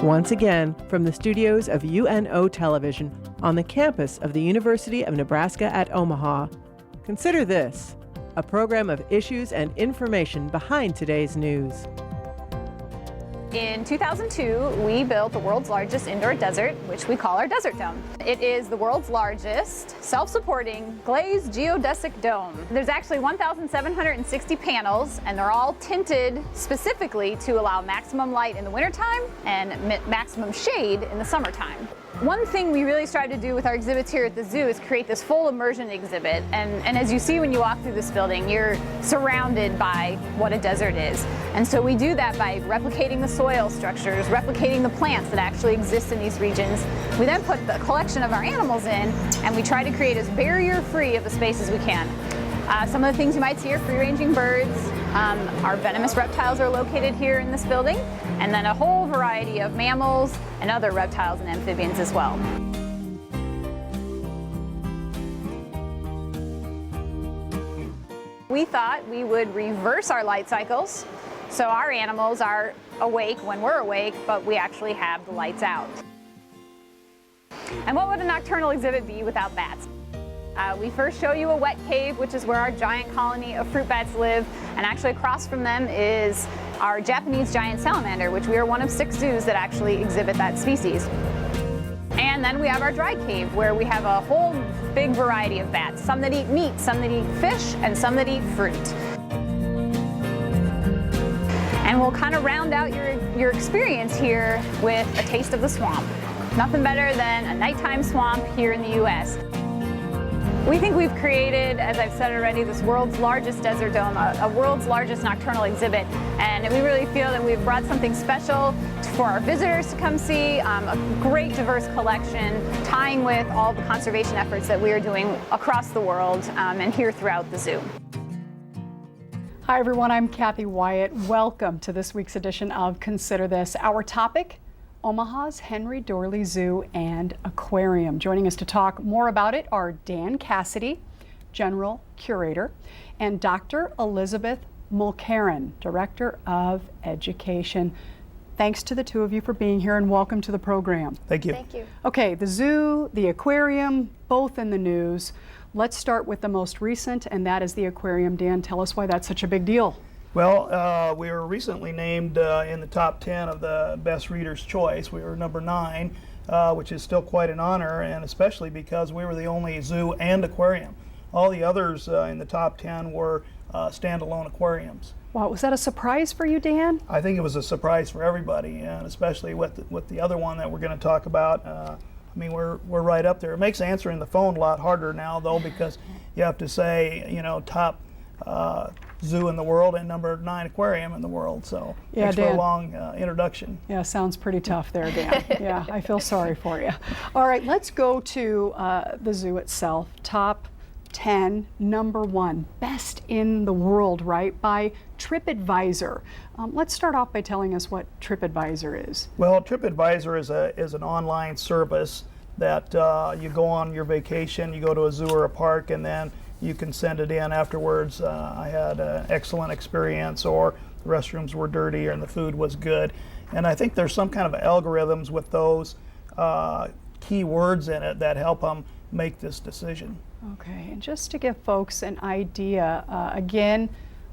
Once again, from the studios of UNO Television on the campus of the University of Nebraska at Omaha, consider this, a program of issues and information behind today's news. In 2002, we built the world's largest indoor desert, which we call our Desert Dome. It is the world's largest self-supporting glazed geodesic dome. There's actually 1,760 panels, and they're all tinted specifically to allow maximum light in the wintertime and maximum shade in the summertime. One thing we really strive to do with our exhibits here at the zoo is create this full immersion exhibit. And as you see when you walk through this building, you're surrounded by what a desert is. And so we do that by replicating the soil structures, replicating the plants that actually exist in these regions. We then put the collection of our animals in, and we try to create as barrier-free of a space as we can. Some of the things you might see are free-ranging birds. Our venomous reptiles are located here in this building, and then a whole variety of mammals and other reptiles and amphibians as well. We thought we would reverse our light cycles, so our animals are awake when we're awake, but we actually have the lights out. And what would a nocturnal exhibit be without bats? We first show you a wet cave, which is where our giant colony of fruit bats live, and actually across from them is our Japanese giant salamander, which we are one of 6 zoos that actually exhibit that species. And then we have our dry cave, where we have a whole big variety of bats, some that eat meat, some that eat fish, and some that eat fruit. And we'll kind of round out your experience here with a taste of the swamp. Nothing better than a nighttime swamp here in the U.S. We think we've created, as I've said already, this world's largest desert dome, a world's largest nocturnal exhibit, and we really feel that we've brought something special for our visitors to come see, a great diverse collection tying with all the conservation efforts that we are doing across the world and here throughout the zoo. Hi everyone, I'm Kathy Wyatt. Welcome to this week's edition of Consider This. Our topic, Omaha's Henry Doorly Zoo and Aquarium. Joining us to talk more about it are Dan Cassidy, General Curator, and Dr. Elizabeth Mulcairn, Director of Education. Thanks to the two of you for being here and welcome to the program. Thank you. Thank you. Okay, the zoo, the aquarium, both in the news. Let's start with the most recent, and that is the aquarium. Dan, tell us why that's such a big deal. Well, we were recently named in the top 10 of the Best Reader's Choice. We were number 9, which is still quite an honor, and especially because we were the only zoo and aquarium. All the others in the top 10 were standalone aquariums. Wow, was that a surprise for you, Dan? I think it was a surprise for everybody, and especially with the other one that we're going to talk about. I mean, we're right up there. It makes answering the phone a lot harder now, though, because you have to say, you know, top zoo in the world and number 9 aquarium in the world, so yeah, thanks for a long introduction. Yeah, sounds pretty tough there, Dan. Yeah, I feel sorry for you. All right, let's go to the zoo itself. Top 10, number 1, best in the world, right, by TripAdvisor. Let's start off by telling us what TripAdvisor is. Well, TripAdvisor is an online service that you go on your vacation, you go to a zoo or a park, and then you can send it in afterwards. I had an excellent experience, or the restrooms were dirty, and the food was good. And I think there's some kind of algorithms with those key words in it that help them make this decision. Okay, and just to give folks an idea, again,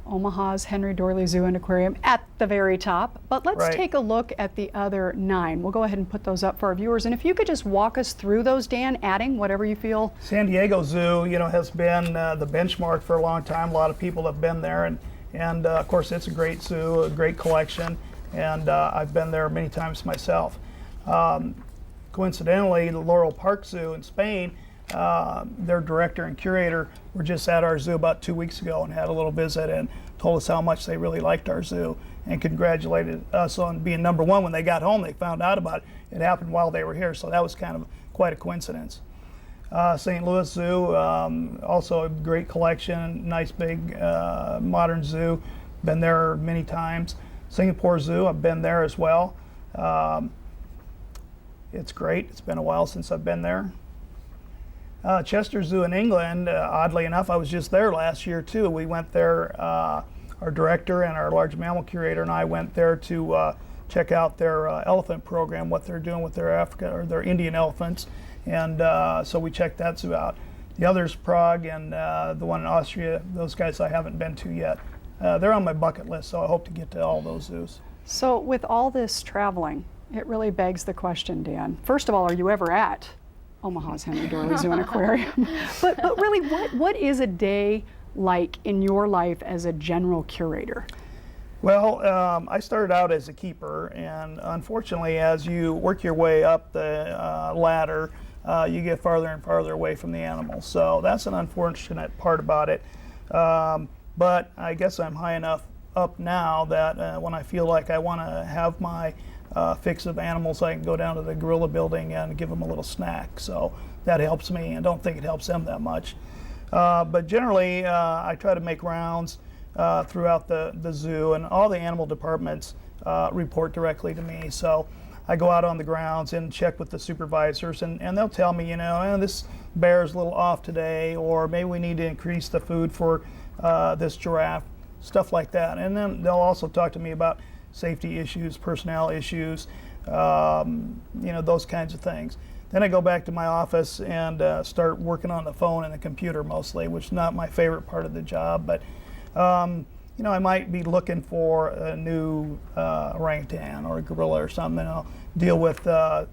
Omaha's Henry Doorly Zoo and Aquarium at the very top, but let's take a look at the other 9. We'll go ahead and put those up for our viewers, and if you could just walk us through those, Dan, adding whatever you feel. San Diego Zoo, you know, has been the benchmark for a long time. A lot of people have been there, and of course it's a great zoo, a great collection, and I've been there many times myself. Coincidentally, the Laurel Park Zoo in Spain, their director and curator were just at our zoo about 2 weeks ago and had a little visit and told us how much they really liked our zoo and congratulated us on being number 1. When they got home, they found out about it. It happened while they were here, so that was kind of quite a coincidence. St. Louis Zoo, also a great collection, nice big modern zoo. Been there many times. Singapore Zoo, I've been there as well. It's great. It's been a while since I've been there. Chester Zoo in England, oddly enough, I was just there last year too. We went there, our director and our large mammal curator and I went there to check out their elephant program, what they're doing with their Africa or their Indian elephants, and so we checked that zoo out. The others, Prague and the one in Austria, those guys I haven't been to yet. They're on my bucket list, so I hope to get to all those zoos. So with all this traveling, it really begs the question, Dan. First of all, are you ever at Omaha's Henry Doorly Zoo and Aquarium? but really, what is a day like in your life as a general curator? Well, I started out as a keeper, and unfortunately, as you work your way up the ladder, you get farther and farther away from the animals. So that's an unfortunate part about it. But I guess I'm high enough up now that when I feel like I want to have my fix of animals, I can go down to the gorilla building and give them a little snack. So that helps me, and don't think it helps them that much. But generally, I try to make rounds throughout the zoo, and all the animal departments report directly to me. So I go out on the grounds and check with the supervisors, and they'll tell me, this bear's a little off today, or maybe we need to increase the food for this giraffe, stuff like that. And then they'll also talk to me about safety issues, personnel issues, those kinds of things. Then I go back to my office and start working on the phone and the computer mostly, which is not my favorite part of the job, but I might be looking for a new orangutan or a gorilla or something, and I'll deal with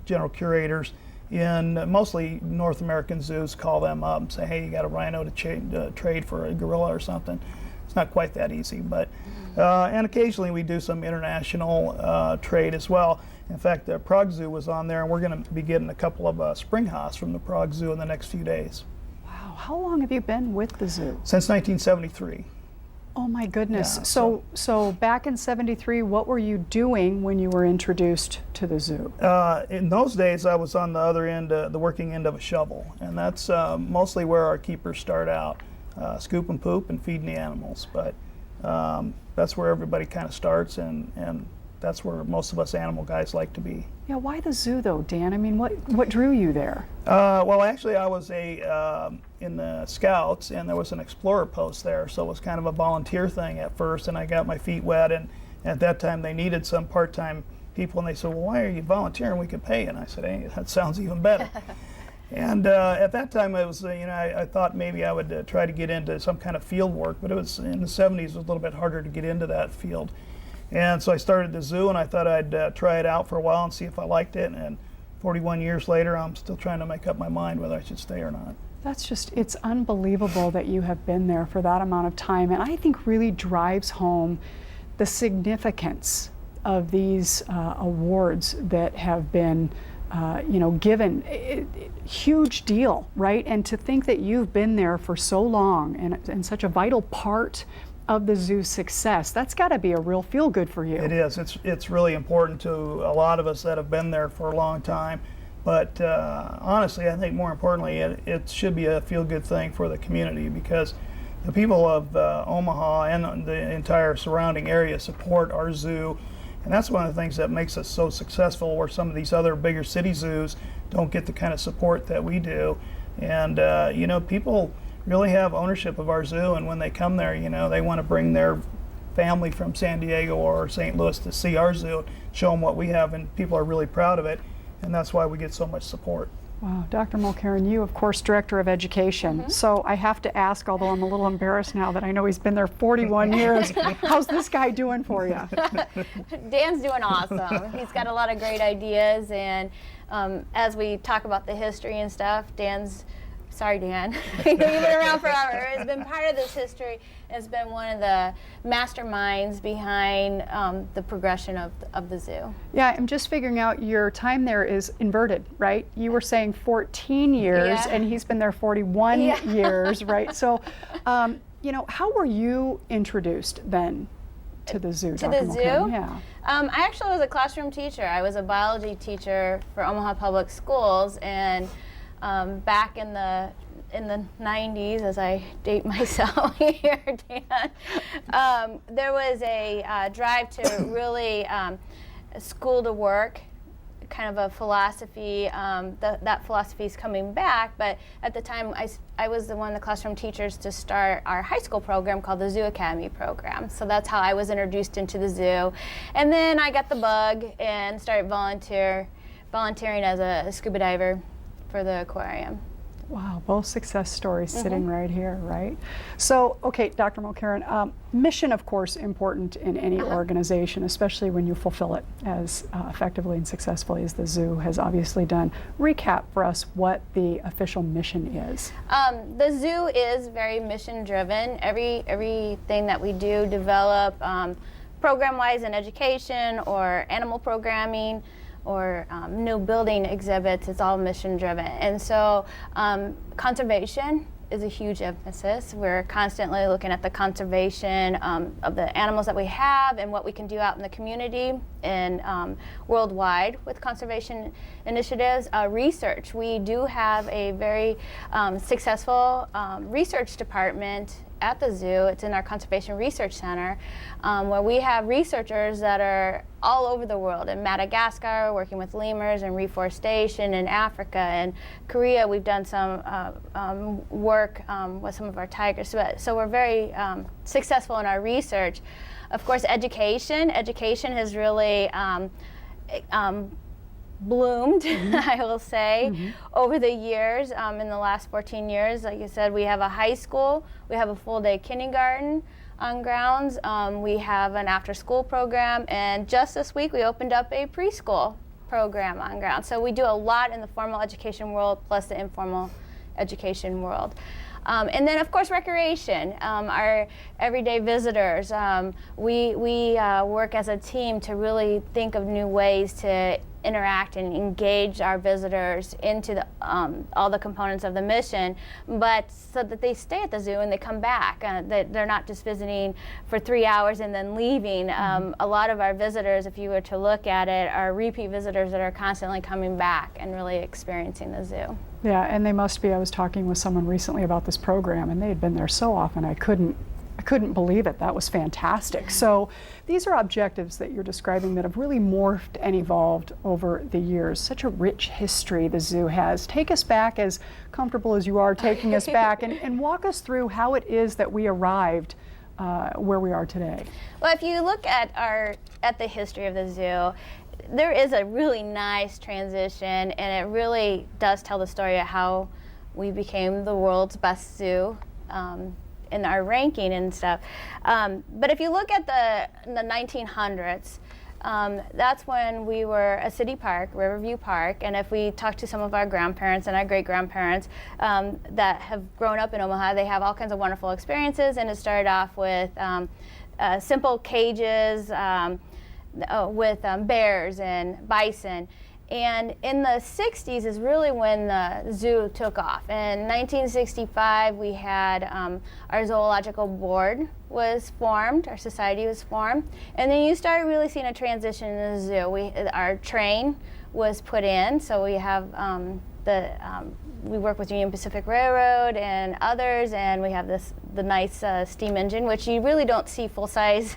general curators in mostly North American zoos, call them up and say, hey, you got a rhino to trade for a gorilla or something. It's not quite that easy, but and occasionally we do some international trade as well. In fact, the Prague Zoo was on there, and we're going to be getting a couple of springhaus from the Prague Zoo in the next few days. Wow, how long have you been with the zoo? Since 1973. Oh my goodness. Yeah, so back in '73, what were you doing when you were introduced to the zoo? In those days, I was on the other end, the working end of a shovel, and that's mostly where our keepers start out, scoop and poop and feeding the animals. But that's where everybody kind of starts, and that's where most of us animal guys like to be. Yeah, why the zoo though, Dan? I mean, what drew you there? Well, actually, I was in the Scouts, and there was an explorer post there, so it was kind of a volunteer thing at first, and I got my feet wet, and at that time they needed some part-time people, and they said, well, why are you volunteering? We could pay you. And I said, hey, that sounds even better. And at that time, it was, I thought maybe I would try to get into some kind of field work, but it was in the 70s, it was a little bit harder to get into that field. And so I started the zoo, and I thought I'd try it out for a while and see if I liked it. And 41 years later, I'm still trying to make up my mind whether I should stay or not. It's unbelievable that you have been there for that amount of time, and I think really drives home the significance of these awards that have been given. Huge deal, right? And to think that you've been there for so long and such a vital part of the zoo's success, that's got to be a real feel good for you. It is. It's really important to a lot of us that have been there for a long time. But honestly, I think more importantly, it should be a feel good thing for the community, because the people of Omaha and the entire surrounding area support our zoo. And that's one of the things that makes us so successful, where some of these other bigger city zoos don't get the kind of support that we do. And people really have ownership of our zoo, and when they come there, they want to bring their family from San Diego or St. Louis to see our zoo, show them what we have, and people are really proud of it, and that's why we get so much support. Wow, Dr. Mulcairn, you, of course, Director of Education. Mm-hmm. So I have to ask, although I'm a little embarrassed now that I know he's been there 41 years, how's this guy doing for you? Dan's doing awesome. He's got a lot of great ideas, and as we talk about the history and stuff, sorry, Dan. You've been around forever. It's been part of this history. It's been one of the masterminds behind the progression of the zoo. Yeah, I'm just figuring out your time there is inverted, right? You were saying 14 years, yeah. And he's been there 41 years, right? So, how were you introduced then to the zoo, To Dr. the Mulcairn? zoo? Yeah. I actually was a classroom teacher. I was a biology teacher for Omaha Public Schools, and back in the 90s, as I date myself here, Dan, there was a drive to really school to work kind of a philosophy. That philosophy is coming back, but at the time I was one of the classroom teachers to start our high school program called the Zoo Academy program. So that's how I was introduced into the zoo. And then I got the bug and started volunteering as a scuba diver for the aquarium. Wow, both success stories sitting right here, right? So, okay, Dr. Mulcairn, mission, of course, important in any organization, especially when you fulfill it as effectively and successfully as the zoo has obviously done. Recap for us what the official mission is. The zoo is very mission driven. Everything that we do, develop program-wise in education or animal programming, or new building exhibits, it's all mission driven. And so conservation is a huge emphasis. We're constantly looking at the conservation of the animals that we have and what we can do out in the community and worldwide with conservation initiatives. Research, we do have a very successful research department at the zoo. It's in our Conservation Research Center, where we have researchers that are all over the world. In Madagascar, working with lemurs and reforestation. In Africa and Korea, we've done some work with some of our tigers. So we're very successful in our research. Of course, education has really bloomed, I will say, over the years. In the last 14 years, like you said, we have a high school, we have a full-day kindergarten on grounds, we have an after-school program, and just this week we opened up a preschool program on grounds. So we do a lot in the formal education world plus the informal education world. And then, of course, recreation. Our everyday visitors. We work as a team to really think of new ways to interact and engage our visitors into the, all the components of the mission, but so that they stay at the zoo and they come back. That they're not just visiting for 3 hours and then leaving. A lot of our visitors, if you were to look at it, are repeat visitors that are constantly coming back and really experiencing the zoo. Yeah, and they must be. I was talking with someone recently about this program, and they had been there so often I couldn't believe it. That was fantastic. So these are objectives that you're describing that have really morphed and evolved over the years. Such a rich history the zoo has. Take us back, as comfortable as you are taking us back, and walk us through how it is that we arrived where we are today. Well, if you look at the history of the zoo, there is a really nice transition, and it really does tell the story of how we became the world's best zoo in our ranking and stuff. But if you look at the 1900s, that's when we were a city park, Riverview Park, and if we talk to some of our grandparents and our great-grandparents that have grown up in Omaha, they have all kinds of wonderful experiences, and it started off with simple cages, with bears and bison. And in the 60s is really when the zoo took off. In 1965, we had our zoological board was formed, our society was formed, and then you started really seeing a transition in the zoo. Our train was put in, so we have we work with Union Pacific Railroad and others, and we have the nice steam engine, which you really don't see full-size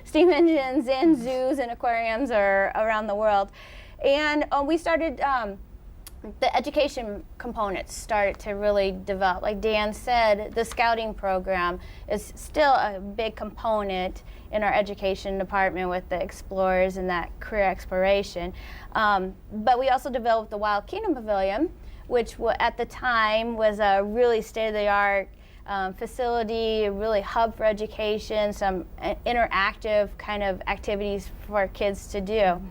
steam engines in zoos and aquariums or around the world. And we started, the education components started to really develop. Like Dan said, the scouting program is still a big component in our education department with the explorers and that career exploration. But we also developed the Wild Kingdom Pavilion, which at the time was a really state-of-the-art facility, a really hub for education, some interactive kind of activities for kids to do.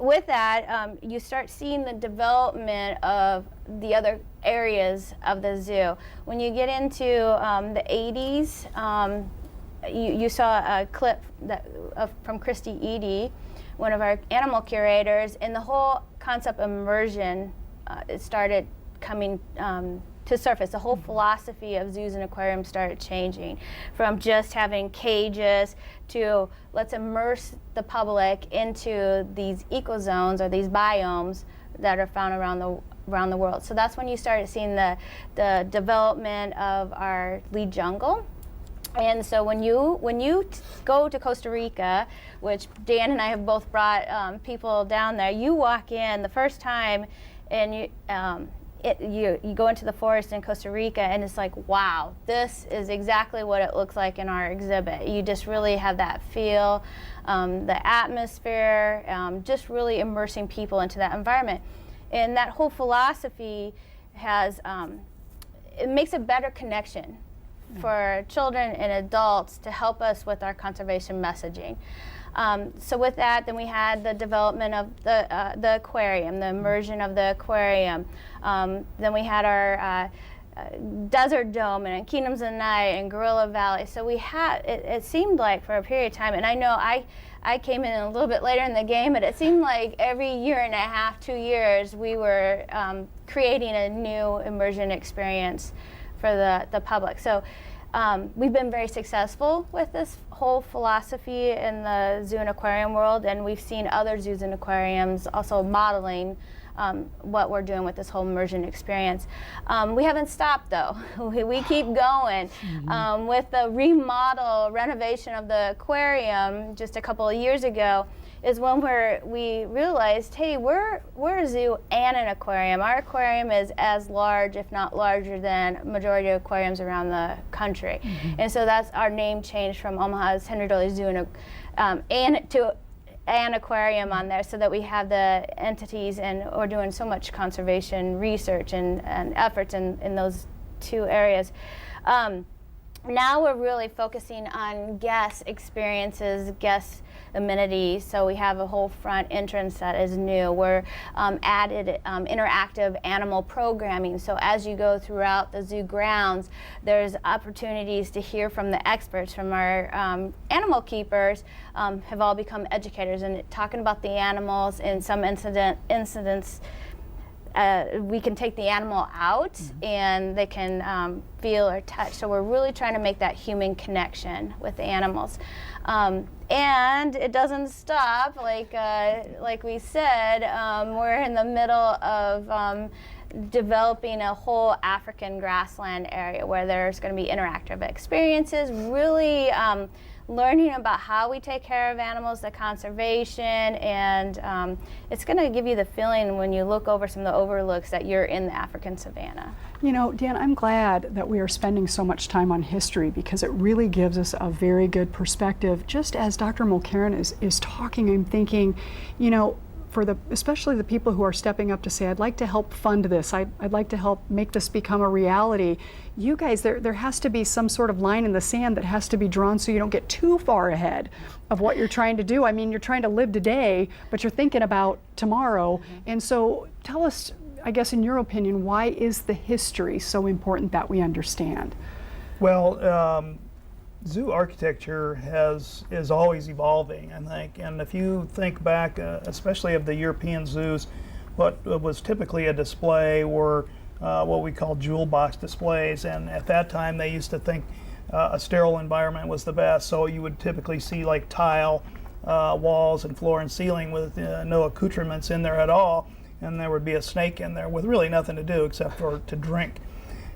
With that, you start seeing the development of the other areas of the zoo. When you get into the 80s, you saw a clip from Christy Eady, one of our animal curators, and the whole concept of immersion it started coming to surface. The whole philosophy of zoos and aquariums started changing from just having cages to let's immerse the public into these ecozones or these biomes that are found around the world. So that's when you started seeing the development of our lead jungle. And so when you go to Costa Rica, which Dan and I have both brought people down there, you walk in the first time, and you go into the forest in Costa Rica, and it's like, wow, this is exactly what it looks like in our exhibit. You just really have that feel, the atmosphere, just really immersing people into that environment. And that whole philosophy has, it makes a better connection for children and adults to help us with our conservation messaging. So with that, then we had the development of the aquarium, the immersion of the aquarium. Then we had our Desert Dome and Kingdoms of the Night and Gorilla Valley. So we had, it seemed like for a period of time, and I know I came in a little bit later in the game, but it seemed like every year and a half, 2 years, we were creating a new immersion experience for the public. So we've been very successful with this whole philosophy in the zoo and aquarium world, and we've seen other zoos and aquariums also modeling what we're doing with this whole immersion experience. We haven't stopped though. We keep going. With the renovation of the aquarium just a couple of years ago is when we realized, hey, we're a zoo and an aquarium. Our aquarium is as large, if not larger, than majority of aquariums around the country. And so that's our name change from Omaha's Henry Doorly Zoo and to an aquarium on there, so that we have the entities, and we're doing so much conservation research and efforts in those two areas. Now we're really focusing on guest experiences, guest amenities. So we have a whole front entrance that is new. We're added interactive animal programming. So as you go throughout the zoo grounds, there's opportunities to hear from the experts, from our animal keepers, have all become educators and talking about the animals. In some incidents, we can take the animal out and they can feel or touch. So we're really trying to make that human connection with the animals. And it doesn't stop, like we said, we're in the middle of developing a whole African grassland area where there's going to be interactive experiences, really learning about how we take care of animals, the conservation, and it's going to give you the feeling when you look over some of the overlooks that you're in the African savanna. You know, Dan, I'm glad that we are spending so much time on history, because it really gives us a very good perspective. Just as Dr. Mulcairn is talking, I'm thinking, you know, especially the people who are stepping up to say, I'd like to help fund this, I'd like to help make this become a reality. You guys, there has to be some sort of line in the sand that has to be drawn so you don't get too far ahead of what you're trying to do. I mean, you're trying to live today, but you're thinking about tomorrow. And so tell us, I guess in your opinion, why is the history so important that we understand? Well, zoo architecture is always evolving, I think, and if you think back, especially of the European zoos, what was typically a display were what we call jewel box displays, and at that time they used to think a sterile environment was the best, so you would typically see like tile walls and floor and ceiling with no accoutrements in there at all, and there would be a snake in there with really nothing to do except for to drink.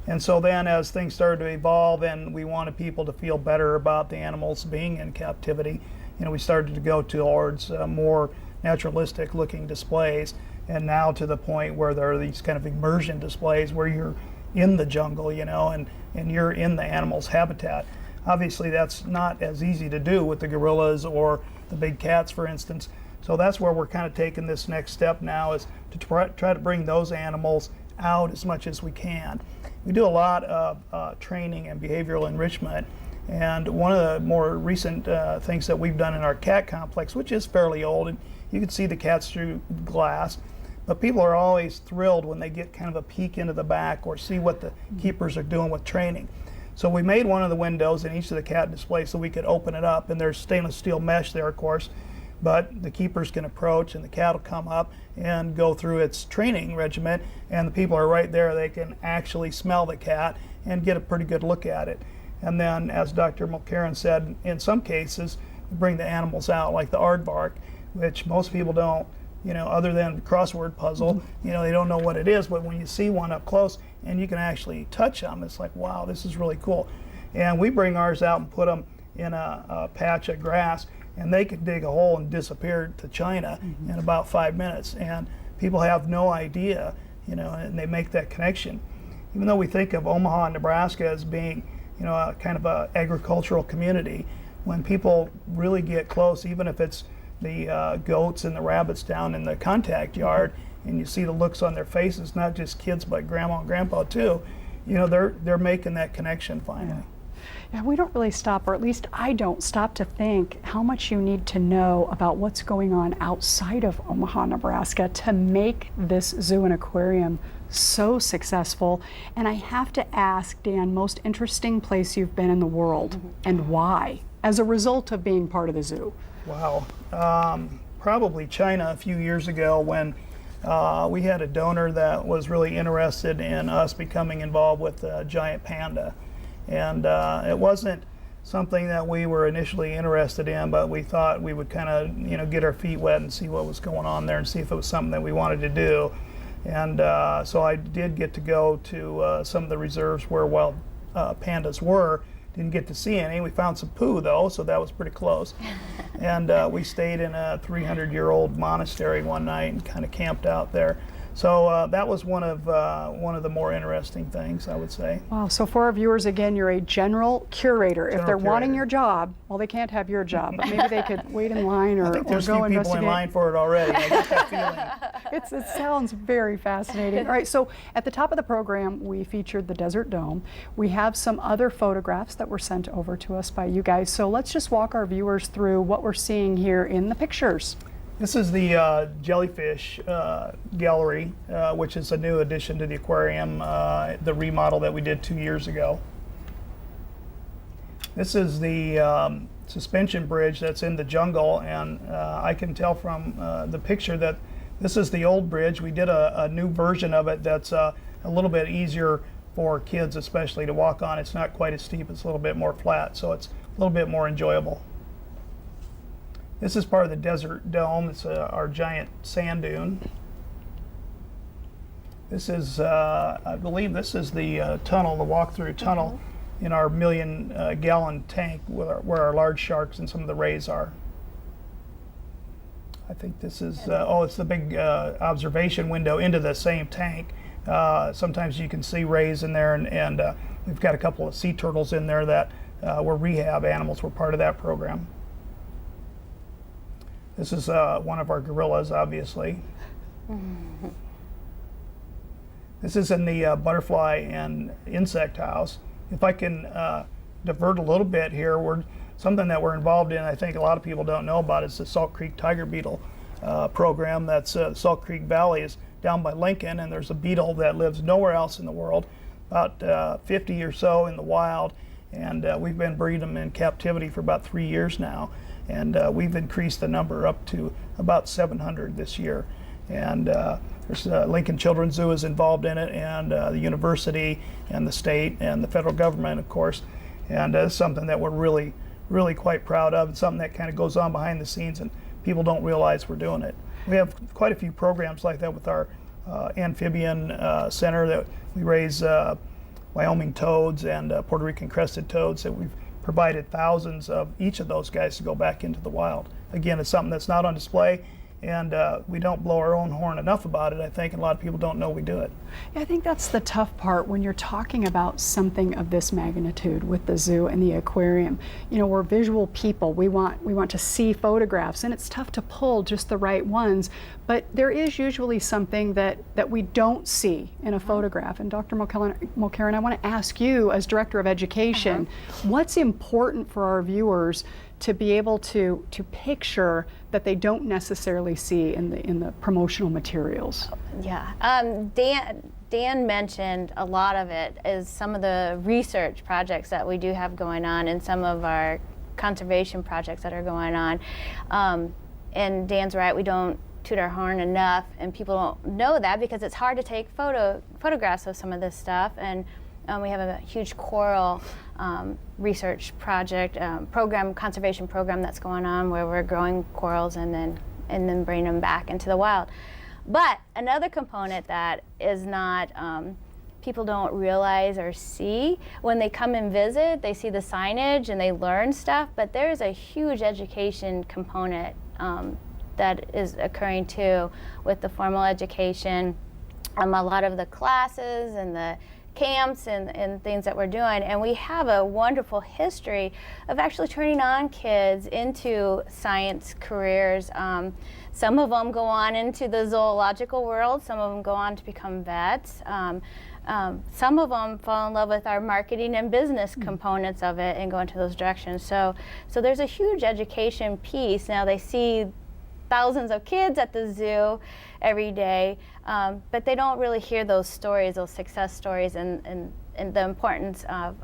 And so then as things started to evolve and we wanted people to feel better about the animals being in captivity, you know, we started to go towards more naturalistic looking displays, and now to the point where there are these kind of immersion displays where you're in the jungle, you know, and you're in the animal's habitat. Obviously that's not as easy to do with the gorillas or the big cats, for instance. So that's where we're kind of taking this next step now, is to try to bring those animals out as much as we can. We do a lot of training and behavioral enrichment, and one of the more recent things that we've done in our cat complex, which is fairly old, and you can see the cats through glass, but people are always thrilled when they get kind of a peek into the back or see what the keepers are doing with training. So we made one of the windows in each of the cat displays so we could open it up, and there's stainless steel mesh there, of course, but the keepers can approach and the cat will come up and go through its training regimen, and the people are right there. They can actually smell the cat and get a pretty good look at it. And then, as Dr. Mulcairn said, in some cases bring the animals out, like the aardvark, which most people don't, you know, other than crossword puzzle, you know, they don't know what it is, but when you see one up close and you can actually touch them, it's like, wow, this is really cool. And we bring ours out and put them in a patch of grass, and they can dig a hole and disappear to China in about 5 minutes. And people have no idea, and they make that connection. Even though we think of Omaha, Nebraska as being, a kind of a agricultural community, when people really get close, even if it's the goats and the rabbits down in the contact yard, and you see the looks on their faces, not just kids but grandma and grandpa too, they're making that connection finally. Yeah, we don't really stop, or at least I don't stop to think how much you need to know about what's going on outside of Omaha, Nebraska to make this zoo and aquarium so successful. And I have to ask, Dan, most interesting place you've been in the world and why, as a result of being part of the zoo? Wow. Probably China a few years ago when we had a donor that was really interested in us becoming involved with Giant Panda. And it wasn't something that we were initially interested in, but we thought we would kind of, get our feet wet and see what was going on there and see if it was something that we wanted to do. And so I did get to go to some of the reserves where wild pandas were. Didn't get to see any. We found some poo though, so that was pretty close. And we stayed in a 300-year-old monastery one night and kind of camped out there. So that was one of the more interesting things, I would say. Wow, so for our viewers, again, you're a general curator. If they're wanting your job, well, they can't have your job, but maybe they could wait in line or I think there's go a few people in line for it already. I get that feeling. It sounds very fascinating. All right, so at the top of the program, we featured the Desert Dome. We have some other photographs that were sent over to us by you guys. So let's just walk our viewers through what we're seeing here in the pictures. This is the jellyfish gallery, which is a new addition to the aquarium, the remodel that we did 2 years ago. This is the suspension bridge that's in the jungle, and I can tell from the picture that this is the old bridge. We did a new version of it that's a little bit easier for kids especially to walk on. It's not quite as steep, it's a little bit more flat, so it's a little bit more enjoyable. This is part of the Desert Dome. It's our giant sand dune. This is, I believe this is the tunnel, the walk-through tunnel in our 1 million gallon tank where our large sharks and some of the rays are. I think this is, it's the big observation window into the same tank. Sometimes you can see rays in there, and we've got a couple of sea turtles in there that were rehab animals, were part of that program. This is one of our gorillas, obviously. This is in the butterfly and insect house. If I can divert a little bit here, something that we're involved in, I think a lot of people don't know about, is the Salt Creek Tiger Beetle program. That's Salt Creek Valley is down by Lincoln, and there's a beetle that lives nowhere else in the world, about 50 or so in the wild, and we've been breeding them in captivity for about 3 years now. And we've increased the number up to about 700 this year. And there's Lincoln Children's Zoo is involved in it, and the university and the state and the federal government, of course. And it's something that we're really, really quite proud of. It's something that kind of goes on behind the scenes and people don't realize we're doing it. We have quite a few programs like that with our amphibian center that we raise Wyoming toads and Puerto Rican crested toads that we've provided thousands of each of those guys to go back into the wild. Again, it's something that's not on display, and we don't blow our own horn enough about it, I think, and a lot of people don't know we do it. Yeah, I think that's the tough part when you're talking about something of this magnitude with the zoo and the aquarium. We're visual people. We want to see photographs, and it's tough to pull just the right ones, but there is usually something that we don't see in a photograph. And Dr. Mulcairn, I want to ask you, as Director of Education, what's important for our viewers to be able to picture that they don't necessarily see in the promotional materials? Yeah, Dan mentioned a lot of it is some of the research projects that we do have going on and some of our conservation projects that are going on. And Dan's right, we don't toot our horn enough, and people don't know that because it's hard to take photographs of some of this stuff. And we have a huge coral research project conservation program that's going on where we're growing corals and then bringing them back into the wild. But another component that is not people don't realize or see. When they come and visit, they see the signage and they learn stuff, but there's a huge education component that is occurring too with the formal education. A lot of the classes and the camps and things that we're doing, and we have a wonderful history of actually turning on kids into science careers. Some of them go on into the zoological world, some of them go on to become vets. Some of them fall in love with our marketing and business components of it and go into those directions. So there's a huge education piece. Now they see thousands of kids at the zoo every day, but they don't really hear those stories, those success stories, and the importance of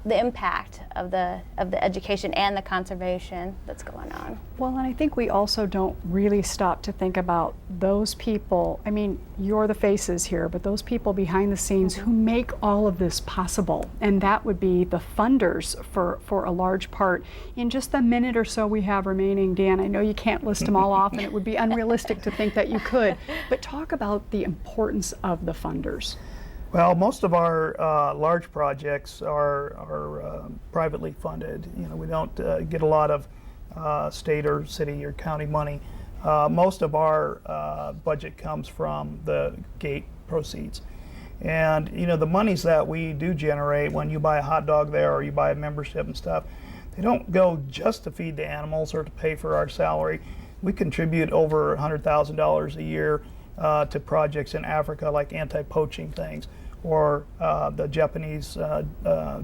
the impact of the education and the conservation that's going on. Well, and I think we also don't really stop to think about those people. I mean, you're the faces here, but those people behind the scenes who make all of this possible, and that would be the funders for a large part. In just the minute or so we have remaining, Dan, I know you can't list them all off, and it would be unrealistic to think that you could, but talk about the importance of the funders. Well, most of our large projects are privately funded. You know, we don't get a lot of state or city or county money. Most of our budget comes from the gate proceeds. And, you know, the monies that we do generate when you buy a hot dog there or you buy a membership and stuff, they don't go just to feed the animals or to pay for our salary. We contribute over $100,000 a year to projects in Africa like anti-poaching things, or the Japanese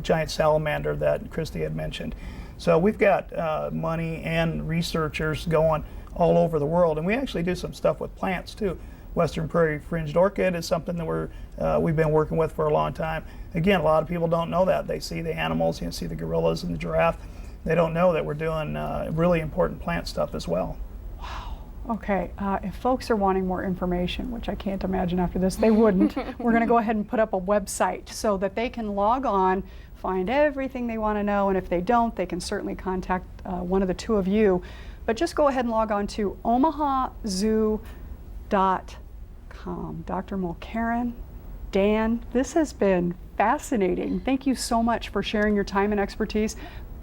giant salamander that Christy had mentioned. So we've got money and researchers going all over the world, and we actually do some stuff with plants too. Western Prairie Fringed Orchid is something that we've been working with for a long time. Again, a lot of people don't know that. They see the animals, you know, see the gorillas and the giraffe. They don't know that we're doing really important plant stuff as well. Okay, if folks are wanting more information, which I can't imagine after this they wouldn't, we're going to go ahead and put up a website so that they can log on, find everything they want to know, and if they don't, they can certainly contact one of the two of you. But just go ahead and log on to omahazoo.com. Dr. Mulcairn, Dan, this has been fascinating. Thank you so much for sharing your time and expertise.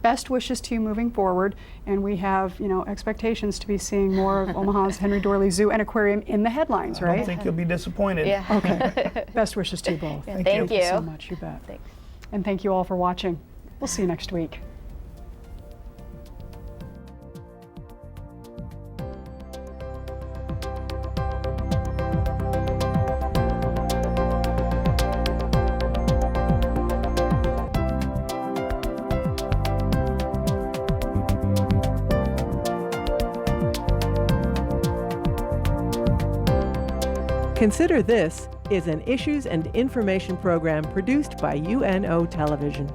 Best wishes to you moving forward, and we have, you know, expectations to be seeing more of Omaha's Henry Doorly Zoo and Aquarium in the headlines, right? I don't think you'll be disappointed. Yeah. Okay. Best wishes to you both. Thank you. Thank you so much. You bet. Thanks. And thank you all for watching. We'll see you next week. Consider This is an issues and information program produced by UNO Television.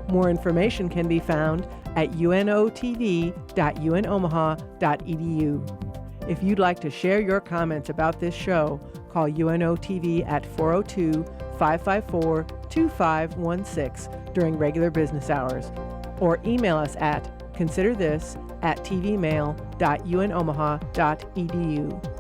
More information can be found at unotv.unomaha.edu. If you'd like to share your comments about this show, call UNO TV at 402-554-2516 during regular business hours, or email us at considerthis@tvmail.unomaha.edu.